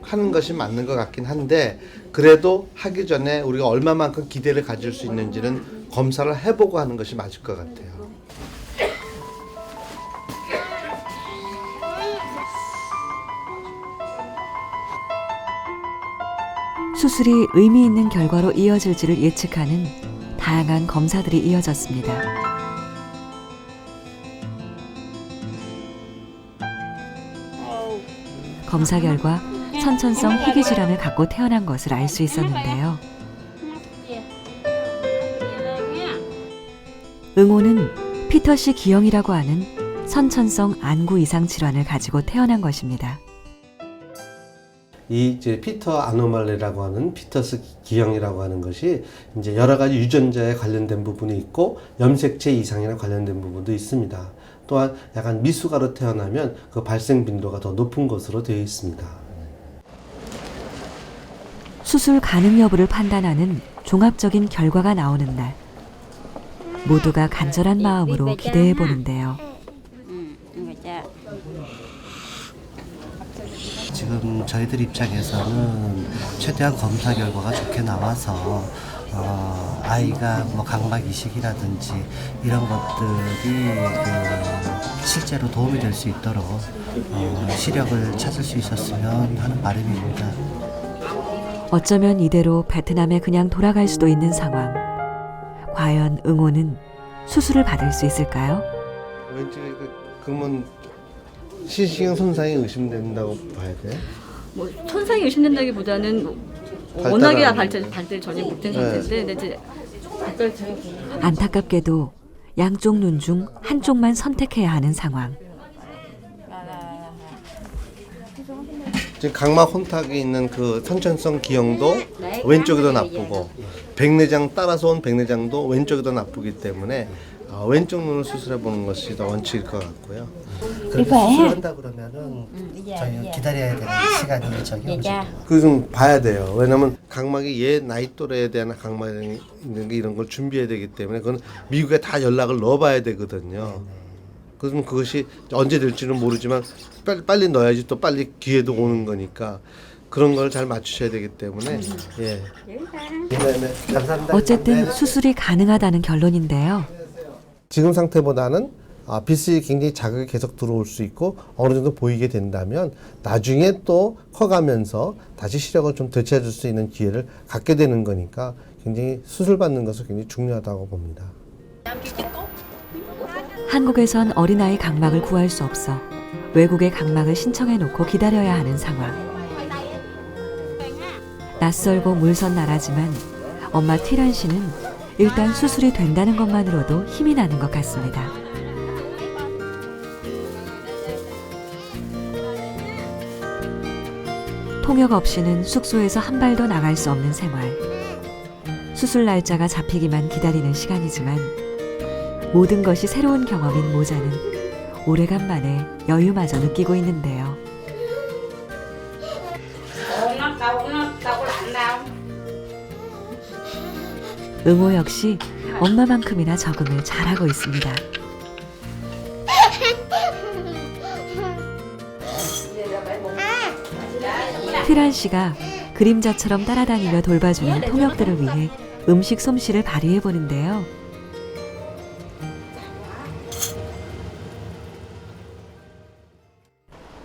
하는 것이 맞는 것 같긴 한데 그래도 하기 전에 우리가 얼마만큼 기대를 가질 수 있는지는 검사를 해보고 하는 것이 맞을 것 같아요. 수술이 의미 있는 결과로 이어질지를 예측하는 다양한 검사들이 이어졌습니다. 검사 결과 선천성 희귀 질환을 갖고 태어난 것을 알 수 있었는데요. 응호는 피터씨 기형이라고 하는 선천성 안구 이상 질환을 가지고 태어난 것입니다. 이 이제 피터 아노말리라고 하는 피터스 기형이라고 하는 것이 이제 여러 가지 유전자에 관련된 부분이 있고 염색체 이상이나 관련된 부분도 있습니다. 또한 약간 미숙아로 태어나면 그 발생 빈도가 더 높은 것으로 되어 있습니다. 수술 가능 여부를 판단하는 종합적인 결과가 나오는 날, 모두가 간절한 마음으로 기대해 보는데요. 지금 저희들 입장에서는 최대한 검사 결과가 좋게 나와서 아이가 뭐 각막 이식이라든지 이런 것들이 실제로 도움이 될 수 있도록 시력을 찾을 수 있었으면 하는 바람입니다. 어쩌면 이대로 베트남에 그냥 돌아갈 수도 있는 상황. 과연 응호는 수술을 받을 수 있을까요? 왼쪽에 그러면 시신경 손상이 의심된다고 봐야 돼? 뭐 손상이 의심된다기보다는 워낙에 발달 전혀 못된 상태인데 이제 안타깝게도 양쪽 눈 중 한쪽만 선택해야 하는 상황. 지금 각막 혼탁에 있는 그 선천성 기형도 왼쪽이 더 나쁘고 백내장 따라서 온 백내장도 왼쪽이 더 나쁘기 때문에 왼쪽 눈을 수술해 보는 것이 더 원칙일 것 같고요. 그렇게 수술한다 그러면은 저희 기다려야 되는 시간이 일정이 그 좀 봐야 돼요. 왜냐면 각막이 얘 나이 또래에 대한 각막이 있는 게 이런 걸 준비해야 되기 때문에 그건 미국에 다 연락을 넣어봐야 되거든요. 그럼 그것이 언제 될지는 모르지만 빨리 넣어야지 또 빨리 기회도 오는 거니까 그런 걸 잘 맞추셔야 되기 때문에 예. 네, 감사합니다. 어쨌든 수술이 가능하다는 결론인데요. 지금 상태보다는 빛이 굉장히 자극이 계속 들어올 수 있고 어느 정도 보이게 된다면 나중에 또 커가면서 다시 시력을 좀 되찾을 수 있는 기회를 갖게 되는 거니까 굉장히 수술 받는 것은 굉장히 중요하다고 봅니다. 한국에선 어린아이 각막을 구할 수 없어 외국의 각막을 신청해 놓고 기다려야 하는 상황. 낯설고 물선 나라지만 엄마 티란 씨는 일단 수술이 된다는 것만으로도 힘이 나는 것 같습니다. 통역 없이는 숙소에서 한 발도 나갈 수 없는 생활. 수술 날짜가 잡히기만 기다리는 시간이지만 모든 것이 새로운 경험인 모자는 오래간만에 여유마저 느끼고 있는데요. 응호 역시 엄마만큼이나 적응을 잘하고 있습니다. 티란 씨가 그림자처럼 따라다니며 돌봐주는 통역들을 위해 음식 솜씨를 발휘해 보는데요.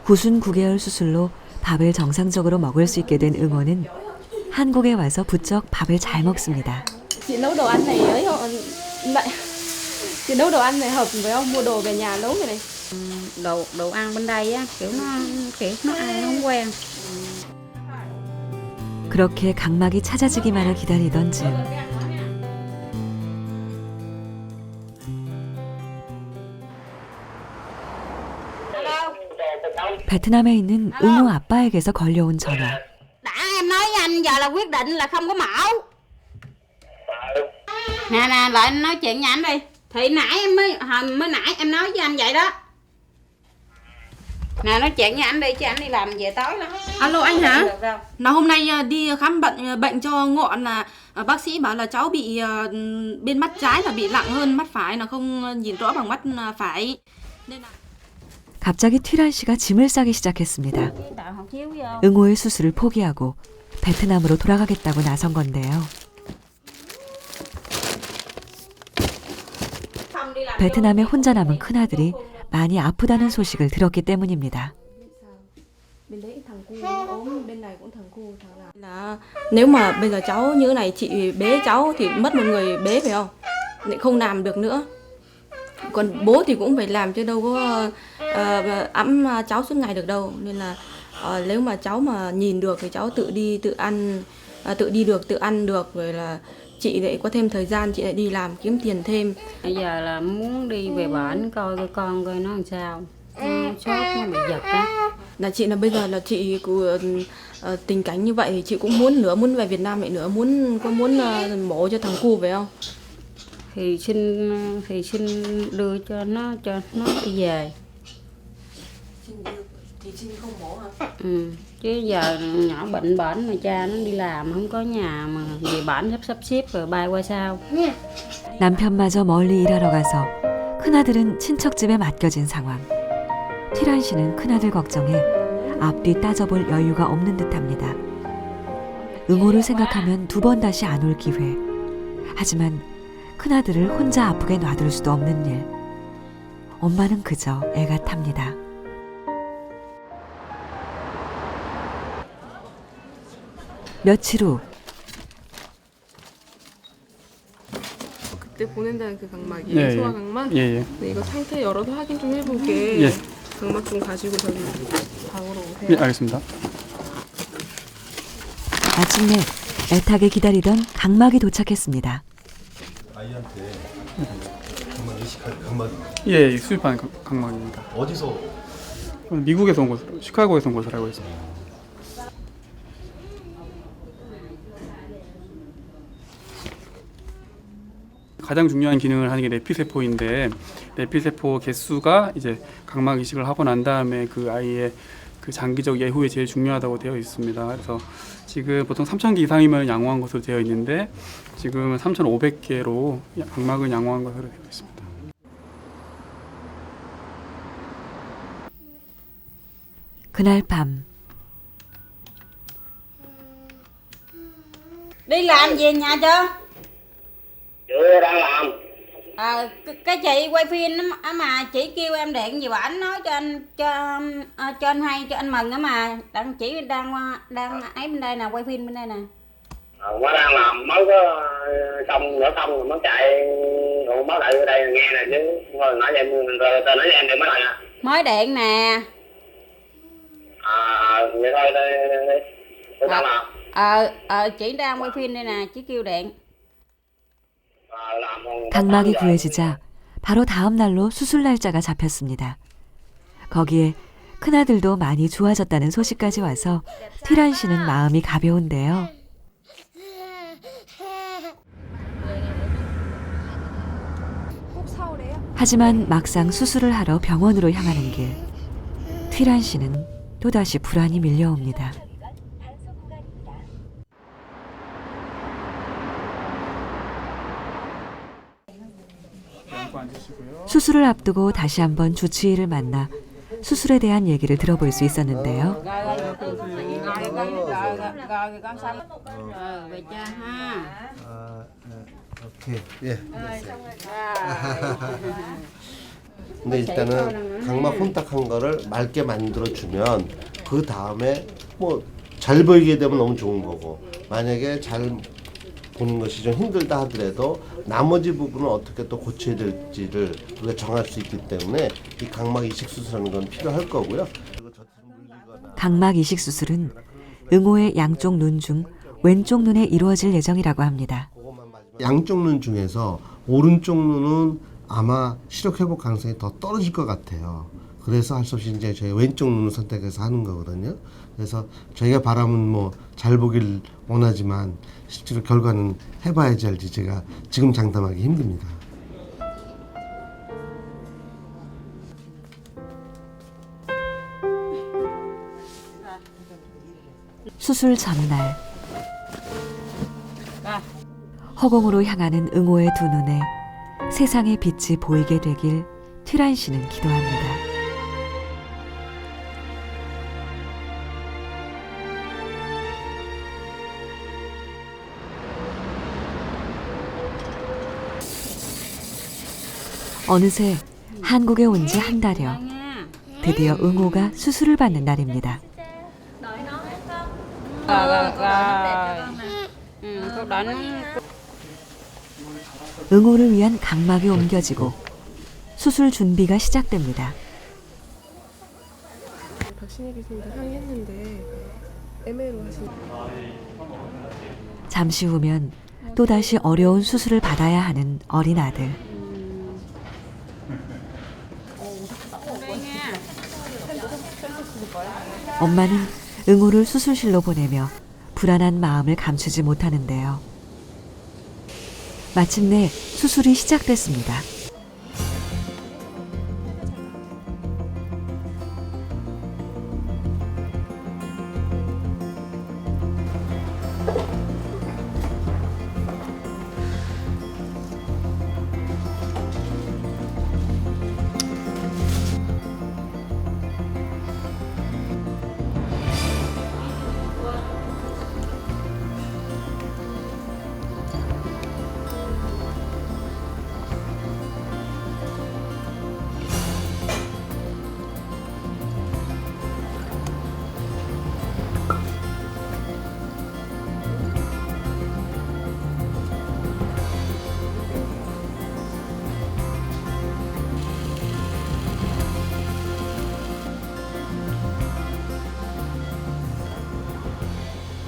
구순 9개월 수술로 밥을 정상적으로 먹을 수 있게 된 응호는 한국에 와서 부쩍 밥을 잘 먹습니다. Chị nấu đồ ăn này ấy chị nấu đồ ăn này hợp với ông mua đồ về nhà nấu cái này. Đồ ăn bên đây á, kiểu nó ăn nó không quen. 그렇게 각막이 찾아지기만을 기다리던 즈음 베트남에 있는 응호 아빠에게서 걸려온 전화. Đã em nói với anh giờ là quyết định là không có mổ. Nè lại anh nói chuyện với anh đi. Thì nãy em mới nãy em nói với anh vậy đó. Nè nói chuyện với anh đi chứ anh đi làm về tối lắm. Alo anh hả? Là hôm nay đi khám bệnh cho Ngọn là bác sĩ bảo là cháu bị bên mắt trái là bị nặng hơn mắt phải, là không nhìn rõ bằng mắt phải. Nên là 갑자기 튀란 씨가 짐을 싸기 시작했습니다. 응호의 수술을 포기하고 베트남으로 돌아가겠다고 나선 건데요. 베트남에 혼자 남은 큰아들이 많이 아프다는 소식을 들었기 때문입니다. Là nếu mà bây giờ cháu như thế này, chị bế cháu thì mất một người bế phải không? Lại không làm được nữa. Còn bố thì cũng phải làm chứ đâu có ẵm cháu suốt ngày được đâu. Nên là nếu mà cháu mà nhìn được thì cháu tự đi tự ăn, tự đi được tự ăn được, rồi là chị lại có thêm thời gian chị lại đi làm kiếm tiền thêm. Bây giờ là muốn đi về bển coi con coi nó làm sao. Sốt nó bị giật á. Là chị là bây giờ là chị tình cảnh như vậy thì chị cũng muốn về Việt Nam lại nữa, có muốn mổ cho thằng cu phải không? Thì xin đưa cho nó đi về. Thì xin không mổ hả? Chứ giờ nhỏ bệnh mà cha nó đi làm không có nhà mà về bển sắp xếp rồi bay qua sao. 남편마저 멀리 일하러 가서 큰아들은 친척 집에 맡겨진 상황. 튀란 씨는 큰아들 걱정에 앞뒤 따져볼 여유가 없는 듯합니다. 응호를 생각하면 두 번 다시 안 올 기회. 하지만 큰아들을 혼자 아프게 놔둘 수도 없는 일. 엄마는 그저 애가 탑니다. 며칠 후 그때 보낸다는 그 각막이에요? 소아 각막? 예. 네, 이거 상태 열어서 확인 좀 해보게. 예. 각막 좀 가지고 저기 방으로 오세요. 예, 알겠습니다. 마침내 애타게 기다리던 각막이 도착했습니다. 아이한테 각막이 예, 수입한 각막입니다. 어디서? 미국에서 온 것으로, 시카고에서 온 것으로 알고 있습니다. 가장 중요한 기능을 하는 게 내피세포인데 내피세포 개수가 이제 각막 이식을 하고 난 다음에 그 아이의 그 장기적 예후에 제일 중요하다고 되어 있습니다. 그래서 지금 보통 3,000개 이상이면 양호한 것으로 되어 있는데 지금은 3,500개로 각막은 양호한 것으로 되어 있습니다. 그날 밤 Đi làm gì nhà chưa? Chưa, đang làm. Cái chị quay phim á mà chỉ kêu em điện gì ảnh nói cho anh hay cho anh mừng á mà chỉ đang ấy bên đây nè, quay phim bên đây nè. Mới đang làm mới có xong nửa xong rồi mới chạy mới lại ở đây nghe nè chứ rồi nãy giờ tôi nói em điện mới lại nè. Mới điện nè. Vậy thôi đây tôi đang làm. Chị đang quay phim đây nè, chỉ kêu điện. 각막이 구해지자 바로 다음 날로 수술 날짜가 잡혔습니다. 거기에 큰아들도 많이 좋아졌다는 소식까지 와서 티란 씨는 마음이 가벼운데요. 하지만 막상 수술을 하러 병원으로 향하는 길, 티란 씨는 또다시 불안이 밀려옵니다. 수술을 앞두고 다시 한번 주치의를 만나 수술에 대한 얘기를 들어볼 수 있었는데요. 오케이. 예. 근데 일단은 각막 혼탁한 거를 맑게 만들어 주면 그 다음에 뭐 잘 보이게 되면 너무 좋은 거고 만약에 잘 보는 것이 좀 힘들다 하더라도 나머지 부분은 어떻게 또 고쳐야 될지를 우리가 정할 수 있기 때문에 이 각막 이식 수술하는 건 필요할 거고요. 각막 이식 수술은 응호의 양쪽 눈 중 왼쪽 눈에 이루어질 예정이라고 합니다. 양쪽 눈 중에서 오른쪽 눈은 아마 시력 회복 가능성이 더 떨어질 것 같아요. 그래서 할 수 없이 이제 저희 왼쪽 눈을 선택해서 하는 거거든요. 그래서 저희가 바람은 뭐 잘 보길 원하지만 실제로 결과는 해봐야지 알지 제가 지금 장담하기 힘듭니다. 수술 전날 허공으로 향하는 응호의 두 눈에 세상의 빛이 보이게 되길 티란 씨는 기도합니다. 어느새 한국에 온 지 한 달여 드디어 응호가 수술을 받는 날입니다. 응호를 위한 각막이 옮겨지고 수술 준비가 시작됩니다. 박신혜 교수님도 상의했는데 MA로 하신. 잠시 후면 또다시 어려운 수술을 받아야 하는 어린 아들. 엄마는 응호를 수술실로 보내며 불안한 마음을 감추지 못하는데요. 마침내 수술이 시작됐습니다.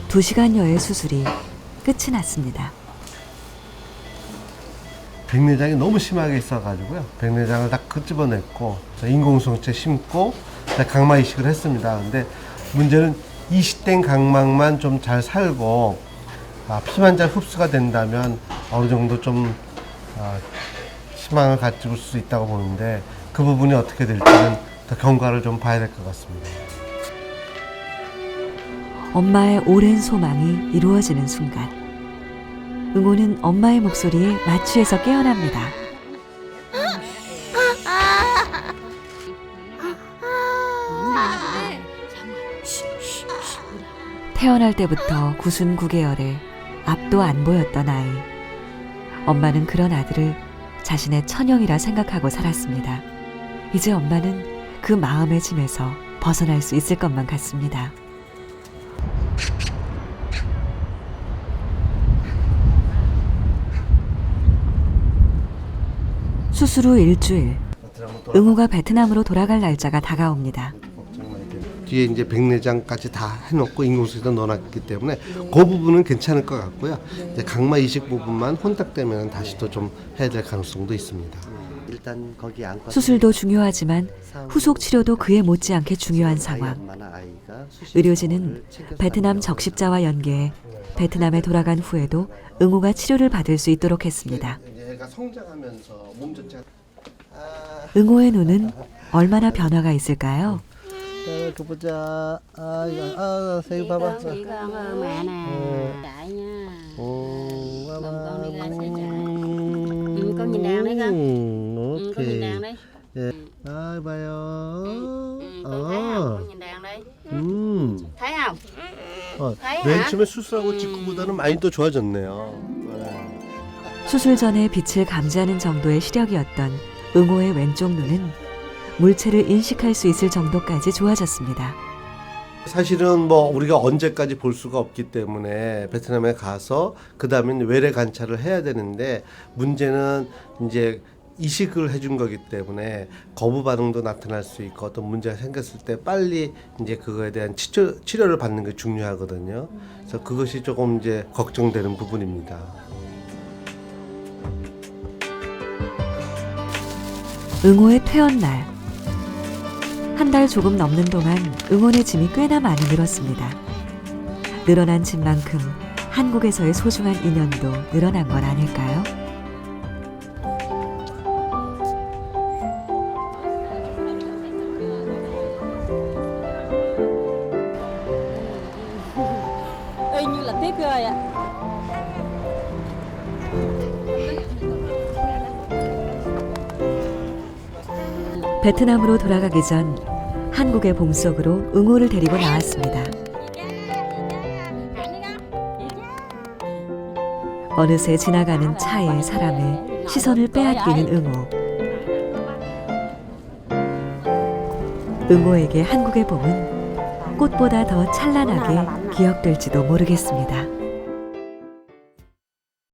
두 시간여의 수술이 끝이 났습니다. 백내장이 너무 심하게 있어가지고요. 백내장을 다 끄집어냈고 인공성체 심고 각막 이식을 했습니다. 근데 문제는 이식된 각막만 좀 잘 살고 피만 잘 흡수가 된다면 어느 정도 좀 희망을 가지고 수 있다고 보는데 그 부분이 어떻게 될지는 더 경과를 좀 봐야 될 것 같습니다. 엄마의 오랜 소망이 이루어지는 순간 응호는 엄마의 목소리에 마취해서 깨어납니다. 태어날 때부터 99개월에 앞도 안 보였던 아이. 엄마는 그런 아들을 자신의 천형이라 생각하고 살았습니다. 이제 엄마는 그 마음의 짐에서 벗어날 수 있을 것만 같습니다. 수술 후 일주일, 응호가 베트남으로 돌아갈 날짜가 다가옵니다. 뒤에 이제 백내장까지 다 해놓고 인공수술도 넣어놨기 때문에 그 부분은 괜찮을 것 같고요. 이제 각막 이식 부분만 혼탁되면 다시 또 좀 해야 될 가능성도 있습니다. 일단 거기 안과 수술도 중요하지만 후속 치료도 그에 못지않게 중요한 상황. 의료진은 베트남 적십자와 연계해 베트남에 돌아간 후에도 응호가 치료를 받을 수 있도록 했습니다. 애가 성장하면서 몸 전체가 응호의 눈은 얼마나 변화가 있을까요? 그 보자. 세유 봐봐. Chị con ơn mẹ nè. Đại nha. Con đi ra xe chạy. Con nhìn đàn đấy con. Con nhìn đàn đấy. 봐요. Con thấy không? Con nhìn đàn đấy. Thấy không? thấy 맨 hả? 처음에 수술하고 직후보다는 많이 또 좋아졌네요. 수술 전에 빛을 감지하는 정도의 시력이었던 응호의 왼쪽 눈은 물체를 인식할 수 있을 정도까지 좋아졌습니다. 사실은 뭐 우리가 언제까지 볼 수가 없기 때문에 베트남에 가서 그 다음에 외래 관찰을 해야 되는데 문제는 이제 이식을 해준 거기 때문에 거부 반응도 나타날 수 있고 어떤 문제가 생겼을 때 빨리 이제 그거에 대한 치료를 받는 게 중요하거든요. 그래서 그것이 조금 이제 걱정되는 부분입니다. 응호의 퇴원날. 한 달 조금 넘는 동안 응원의 짐이 꽤나 많이 늘었습니다. 늘어난 짐만큼 한국에서의 소중한 인연도 늘어난 건 아닐까요? Y như là tiếc rồi ạ. 베트남으로 돌아가기 전 한국의 봄속으로 응호를 데리고 나왔습니다. 어느새 지나가는 차에 사람의 시선을 빼앗기는 응호. 응호에게 한국의 봄은 꽃보다 더 찬란하게 기억될지도 모르겠습니다.